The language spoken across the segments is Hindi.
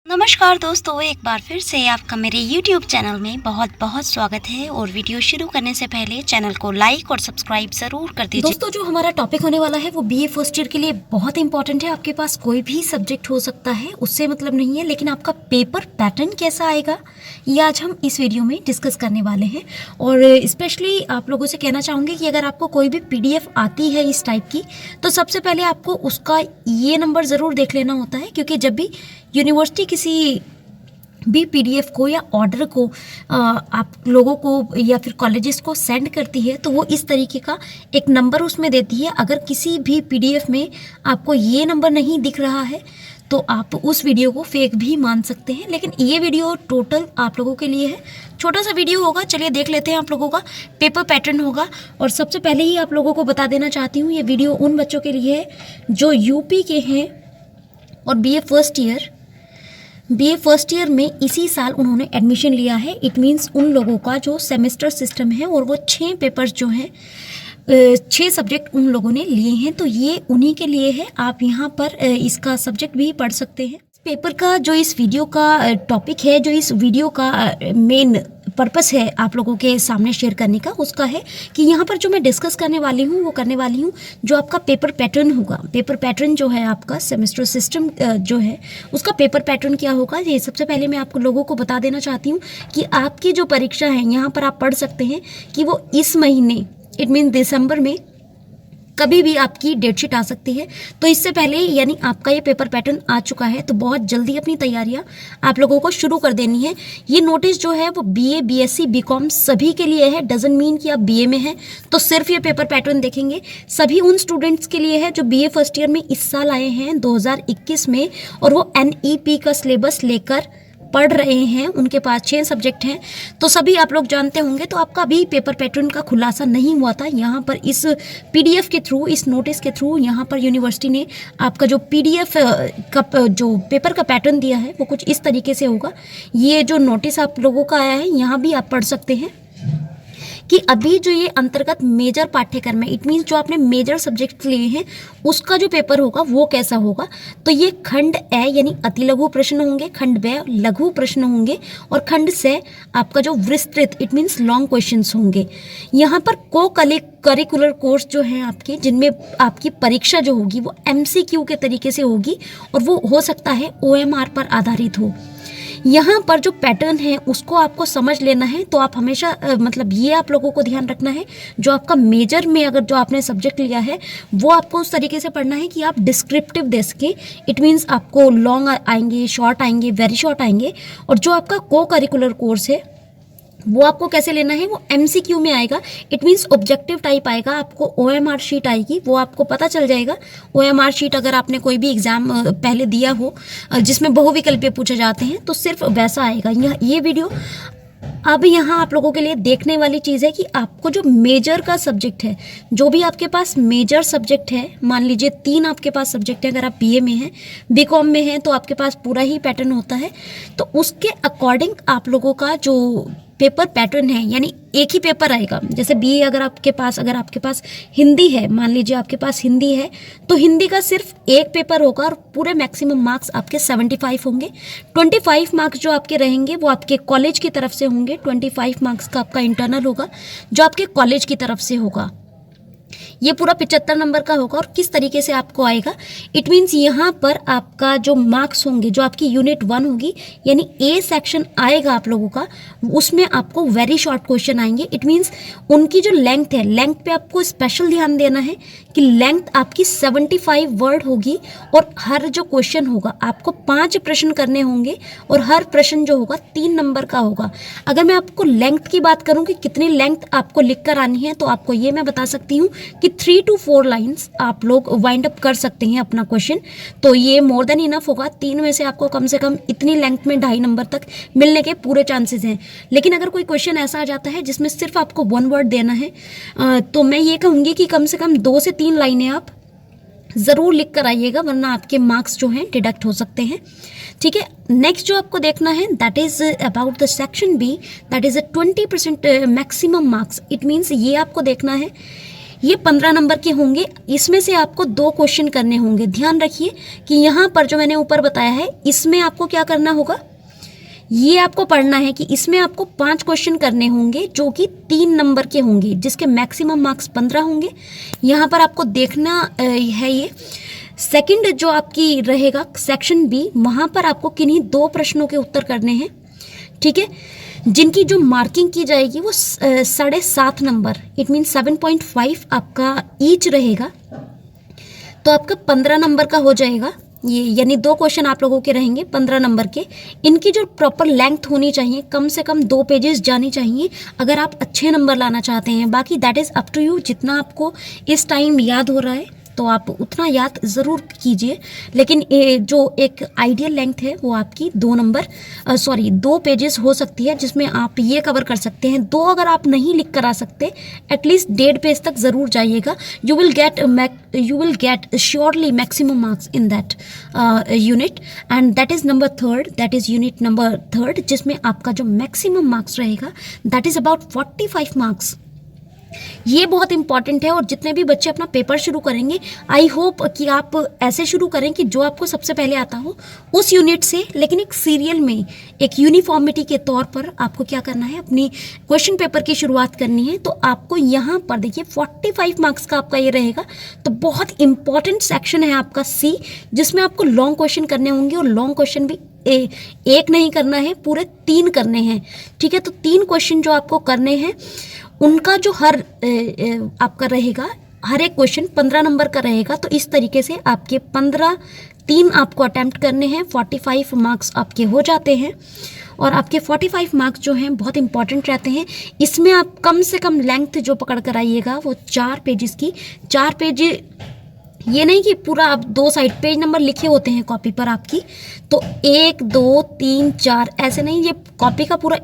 नमस्कार दोस्तों, एक बार फिर से आपका मेरे YouTube चैनल में बहुत बहुत स्वागत है। और वीडियो शुरू करने से पहले चैनल को लाइक और सब्सक्राइब ज़रूर कर दीजिए। दोस्तों, जो हमारा टॉपिक होने वाला है वो बीए फर्स्ट ईयर के लिए बहुत इंपॉर्टेंट है। आपके पास कोई भी सब्जेक्ट हो सकता है, उससे मतलब नहीं है, लेकिन आपका पेपर पैटर्न कैसा आएगा ये आज हम इस वीडियो में डिस्कस करने वाले हैं। और स्पेशली आप लोगों से कहना चाहूँगी कि अगर आपको कोई भी PDF आती है इस टाइप की, तो सबसे पहले आपको उसका ये नंबर ज़रूर देख लेना होता है, क्योंकि जब भी यूनिवर्सिटी किसी भी PDF को या ऑर्डर को आप लोगों को या फिर कॉलेजेस को सेंड करती है, तो वो इस तरीके का एक नंबर उसमें देती है। अगर किसी भी PDF में आपको ये नंबर नहीं दिख रहा है तो आप उस वीडियो को फेक भी मान सकते हैं। लेकिन ये वीडियो टोटल आप लोगों के लिए है, छोटा सा वीडियो होगा। चलिए देख लेते हैं आप लोगों का पेपर पैटर्न होगा। और सबसे पहले ही आप लोगों को बता देना चाहती हूँ, ये वीडियो उन बच्चों के लिए है जो UP के हैं और BA फर्स्ट ईयर में इसी साल उन्होंने एडमिशन लिया है। इट मीन्स उन लोगों का जो सेमेस्टर सिस्टम है और वो 6 पेपर्स जो हैं, 6 सब्जेक्ट उन लोगों ने लिए हैं, तो ये उन्हीं के लिए है। आप यहाँ पर इसका सब्जेक्ट भी पढ़ सकते हैं। पेपर का जो इस वीडियो का टॉपिक है, जो इस वीडियो का मेन पर्पस है आप लोगों के सामने शेयर करने का, उसका है कि यहाँ पर जो मैं डिस्कस करने वाली हूँ वो करने वाली हूँ जो आपका पेपर पैटर्न होगा। पेपर पैटर्न जो है आपका सेमेस्टर सिस्टम जो है उसका पेपर पैटर्न क्या होगा, ये सबसे पहले मैं आपको लोगों को बता देना चाहती हूँ कि आपकी जो परीक्षा है यहाँ पर आप पढ़ सकते हैं कि वो इस महीने, इट मीन दिसंबर में कभी भी आपकी डेटशीट आ सकती है। तो इससे पहले यानी आपका ये पेपर पैटर्न आ चुका है, तो बहुत जल्दी अपनी तैयारियां आप लोगों को शुरू कर देनी है। ये नोटिस जो है वो BA BSc BCom सभी के लिए है। डजंट मीन कि आप BA में हैं तो सिर्फ ये पेपर पैटर्न देखेंगे। सभी उन स्टूडेंट्स के लिए है जो BA फर्स्ट ईयर में इस साल आए हैं 2021 में, और वो NEP का सिलेबस लेकर पढ़ रहे हैं। उनके पास 6 सब्जेक्ट हैं, तो सभी आप लोग जानते होंगे। तो आपका भी पेपर पैटर्न का खुलासा नहीं हुआ था। यहाँ पर इस PDF के थ्रू, इस नोटिस के थ्रू यहाँ पर यूनिवर्सिटी ने आपका जो PDF का जो पेपर का पैटर्न दिया है वो कुछ इस तरीके से होगा। ये जो नोटिस आप लोगों का आया है यहाँ भी आप पढ़ सकते हैं कि अभी जो ये अंतर्गत मेजर पाठ्यक्रम है, इट मीन्स जो आपने मेजर सब्जेक्ट लिए हैं उसका जो पेपर होगा वो कैसा होगा। तो ये खंड ए यानी अति लघु प्रश्न होंगे, खंड बे लघु प्रश्न होंगे, और खंड से आपका जो विस्तृत, इट मीन्स लॉन्ग क्वेश्चंस होंगे। यहाँ पर को करिकुलर कोर्स जो हैं आपके, जिनमें आपकी परीक्षा जो होगी वो MCQ के तरीके से होगी, और वो हो सकता है OMR पर आधारित हो। यहाँ पर जो पैटर्न है उसको आपको समझ लेना है। तो आप हमेशा मतलब ये आप लोगों को ध्यान रखना है, जो आपका मेजर में अगर जो आपने सब्जेक्ट लिया है वो आपको उस तरीके से पढ़ना है कि आप डिस्क्रिप्टिव दे सके। इट मीन्स आपको लॉन्ग आएंगे, शॉर्ट आएंगे, वेरी शॉर्ट आएंगे। और जो आपका को करिकुलर कोर्स है वो आपको कैसे लेना है, वो MCQ में आएगा। इट मीन्स ऑब्जेक्टिव टाइप आएगा। आपको OMR शीट आएगी, वो आपको पता चल जाएगा। OMR शीट अगर आपने कोई भी एग्ज़ाम पहले दिया हो जिसमें बहुविकल्पीय पूछे जाते हैं तो सिर्फ वैसा आएगा। ये वीडियो अब यहाँ आप लोगों के लिए देखने वाली चीज़ है कि आपको जो मेजर का सब्जेक्ट है, जो भी आपके पास मेजर सब्जेक्ट है, मान लीजिए 3 आपके पास सब्जेक्ट है, अगर आप BA में हैं, BCom में हैं, तो आपके पास पूरा ही पैटर्न होता है। तो उसके अकॉर्डिंग आप लोगों का जो पेपर पैटर्न है, यानी एक ही पेपर आएगा। जैसे BA अगर आपके पास हिंदी है, मान लीजिए आपके पास हिंदी है, तो हिंदी का सिर्फ एक पेपर होगा और पूरे मैक्सिमम मार्क्स आपके 75 होंगे। 25 मार्क्स जो आपके रहेंगे वो आपके कॉलेज की तरफ से होंगे। 25 मार्क्स का आपका इंटरनल होगा जो आपके कॉलेज की तरफ से होगा। ये पूरा 75 नंबर का होगा। और किस तरीके से आपको आएगा, इट मीन्स यहाँ पर आपका जो मार्क्स होंगे, जो आपकी यूनिट 1 होगी, यानी A सेक्शन आएगा आप लोगों का, उसमें आपको वेरी शॉर्ट क्वेश्चन आएंगे। इट मीन्स उनकी जो लेंथ है, लेंथ पे आपको स्पेशल ध्यान देना है कि लेंथ आपकी 75 वर्ड होगी। और हर जो क्वेश्चन होगा आपको 5 प्रश्न करने होंगे, और हर प्रश्न जो होगा 3 नंबर का होगा। अगर मैं आपको लेंथ की बात करूँ कि कितनी लेंथ आपको लिख कर आनी है, तो आपको ये मैं बता सकती हूँ कि 3 to 4 लाइन्स आप लोग वाइंड अप कर सकते हैं अपना क्वेश्चन। तो ये मोर देन इनफ होगा। 3 में से आपको कम से कम इतनी लेंथ में 2.5 नंबर तक मिलने के पूरे चांसेस हैं। लेकिन अगर कोई क्वेश्चन ऐसा आ जाता है जिसमें सिर्फ आपको 1 वर्ड देना है, तो मैं ये कहूँगी कि कम से कम 2 से 3 लाइनें आप ज़रूर लिख कर आइएगा, वरना आपके मार्क्स जो हैं डिडक्ट हो सकते हैं। ठीक है, नेक्स्ट जो आपको देखना है that is about the section B, that is 20% maximum marks. It means ये आपको देखना है ये 15 नंबर के होंगे। इसमें से आपको 2 क्वेश्चन करने होंगे। ध्यान रखिए कि यहाँ पर जो मैंने ऊपर बताया है, इसमें आपको क्या करना होगा, ये आपको पढ़ना है कि इसमें आपको 5 क्वेश्चन करने होंगे जो कि 3 नंबर के होंगे, जिसके मैक्सिमम मार्क्स 15 होंगे। यहाँ पर आपको देखना है ये सेकंड जो आपकी रहेगा सेक्शन बी, वहाँ पर आपको किन्हीं 2 प्रश्नों के उत्तर करने हैं, ठीक है, जिनकी जो मार्किंग की जाएगी वो 7.5 नंबर, इट मीन 7.5 आपका ईच रहेगा। तो आपका 15 नंबर का हो जाएगा ये, यानी 2 क्वेश्चन आप लोगों के रहेंगे 15 नंबर के। इनकी जो प्रॉपर लेंथ होनी चाहिए, कम से कम 2 पेजेस जानी चाहिए अगर आप अच्छे नंबर लाना चाहते हैं। बाकी that is up to you, जितना आपको इस टाइम याद हो रहा है तो आप उतना याद ज़रूर कीजिए, लेकिन जो एक आइडियल लेंथ है वो आपकी 2 पेजेस हो सकती है, जिसमें आप ये कवर कर सकते हैं। 2 अगर आप नहीं लिख कर आ सकते, एटलीस्ट 1.5 पेज तक ज़रूर जाइएगा। You will get surely maximum marks in that unit, and that is number 3, that is unit number 3, जिसमें आपका जो मैक्सिमम मार्क्स रहेगा दैट इज़ अबाउट 45 मार्क्स। ये बहुत इंपॉर्टेंट है। और जितने भी बच्चे अपना पेपर शुरू करेंगे, आई होप कि आप ऐसे शुरू करें कि जो आपको सबसे पहले आता हो उस यूनिट से, लेकिन एक सीरियल में, एक यूनिफॉर्मिटी के तौर पर आपको क्या करना है, अपनी क्वेश्चन पेपर की शुरुआत करनी है। तो आपको यहाँ पर देखिए 45 मार्क्स का आपका ये रहेगा। तो बहुत इंपॉर्टेंट सेक्शन है आपका सी, जिसमें आपको लॉन्ग क्वेश्चन करने होंगे, और लॉन्ग क्वेश्चन भी एक नहीं करना है, पूरे 3 करने हैं, ठीक है। तो 3 क्वेश्चन जो आपको करने हैं, उनका जो आपका रहेगा, हर एक क्वेश्चन 15 नंबर का रहेगा। तो इस तरीके से आपके 3 आपको अटैम्प्ट करने हैं, 45 मार्क्स आपके हो जाते हैं। और आपके 45 मार्क्स जो हैं बहुत इंपॉर्टेंट रहते हैं। इसमें आप कम से कम लेंथ जो पकड़ कर आइएगा वो 4 पेजेस की। 4 पेज, ये नहीं कि पूरा आप 2 साइड पेज नंबर लिखे होते हैं कॉपी पर आपकी, तो 1 2 3 4 ऐसे नहीं, ये कॉपी का पूरा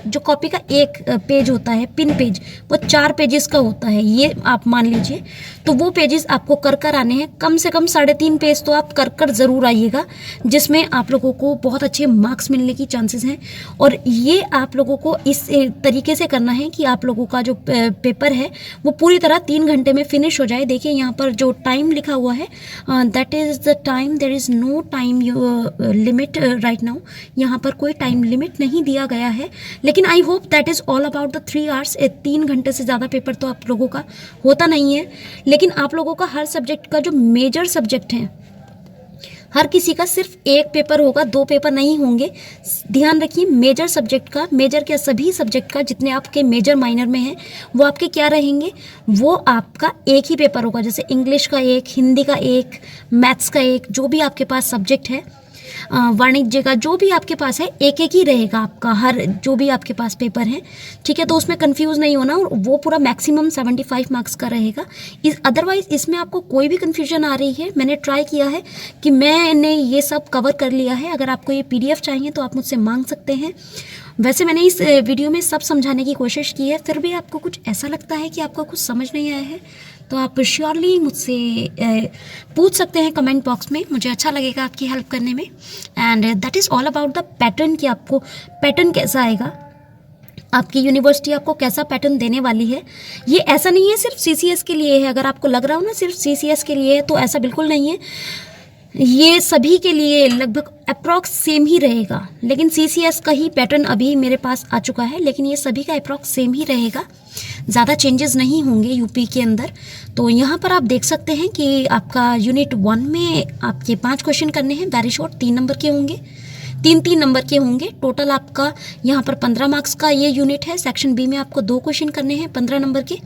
जो कॉपी का एक पेज होता है, पिन पेज, वो 4 पेजेस का होता है, ये आप मान लीजिए। तो वो पेजेस आपको कर आने हैं। कम से कम 3.5 पेज तो आप कर ज़रूर आइएगा, जिसमें आप लोगों को बहुत अच्छे मार्क्स मिलने की चांसेस हैं। और ये आप लोगों को इस तरीके से करना है कि आप लोगों का जो पेपर है वो पूरी तरह 3 घंटे में फिनिश हो जाए। देखिए यहाँ पर जो टाइम लिखा हुआ है, that is the time, there is no time limit right now. यहाँ पर कोई टाइम लिमिट नहीं दिया गया है, लेकिन I hope that is all about the 3 hours. 3 घंटे से ज़्यादा पेपर तो आप लोगों का होता नहीं है, लेकिन आप लोगों का हर सब्जेक्ट का जो मेजर सब्जेक्ट है, हर किसी का सिर्फ 1 पेपर होगा, 2 पेपर नहीं होंगे। ध्यान रखिए, मेजर सब्जेक्ट का, मेजर क्या, सभी सब्जेक्ट का जितने आपके मेजर माइनर में हैं वो आपके क्या रहेंगे, वो आपका 1 ही पेपर होगा। जैसे इंग्लिश का 1, हिंदी का 1, मैथ्स का 1, जो भी आपके पास सब्जेक्ट है, वाणिज्य का जो भी आपके पास है, 1 ही रहेगा आपका, हर जो भी आपके पास पेपर है, ठीक है। तो उसमें कंफ्यूज नहीं होना, और वो पूरा मैक्सिमम 75 मार्क्स का रहेगा। अदरवाइज इसमें आपको कोई भी कंफ्यूजन आ रही है, मैंने ट्राई किया है कि मैंने ये सब कवर कर लिया है। अगर आपको ये PDF चाहिए तो आप मुझसे मांग सकते हैं। वैसे मैंने इस वीडियो में सब समझाने की कोशिश की है, फिर भी आपको कुछ ऐसा लगता है कि आपको कुछ समझ नहीं आया है तो आप श्योरली मुझसे पूछ सकते हैं कमेंट बॉक्स में। मुझे अच्छा लगेगा आपकी हेल्प करने में। And that is all about the pattern, कि आपको पैटर्न कैसा आएगा, आपकी यूनिवर्सिटी आपको कैसा पैटर्न देने वाली है। ये ऐसा नहीं है सिर्फ CCS के लिए है। अगर आपको लग रहा हो ना सिर्फ CCS के लिए है, तो ऐसा बिल्कुल नहीं है। ये सभी के लिए लगभग अप्रॉक्स सेम ही रहेगा, लेकिन CCS का ही पैटर्न अभी मेरे पास आ चुका है, लेकिन ये सभी का अप्रॉक्स सेम ही रहेगा, ज़्यादा चेंजेस नहीं होंगे यूपी के अंदर। तो यहाँ पर आप देख सकते हैं कि आपका यूनिट 1 में आपके 5 क्वेश्चन करने हैं, वेरी शॉर्ट, 3 नंबर के होंगे, 3 नंबर के होंगे। टोटल आपका यहाँ पर 15 मार्क्स का ये यूनिट है। सेक्शन बी में आपको 2 क्वेश्चन करने हैं 15 नंबर के,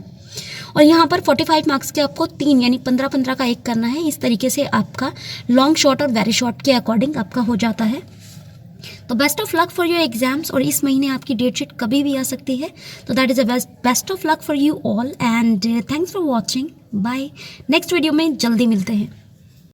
और यहाँ पर 45 मार्क्स के आपको 3 यानी 15 का 1 करना है। इस तरीके से आपका लॉन्ग शॉर्ट और वेरी शॉर्ट के अकॉर्डिंग आपका हो जाता है। तो best of luck for your exams. और इस महीने आपकी डेट शीट कभी भी आ सकती है, तो that is a best of luck for you all, and thanks for watching. Bye. Next video में जल्दी मिलते हैं।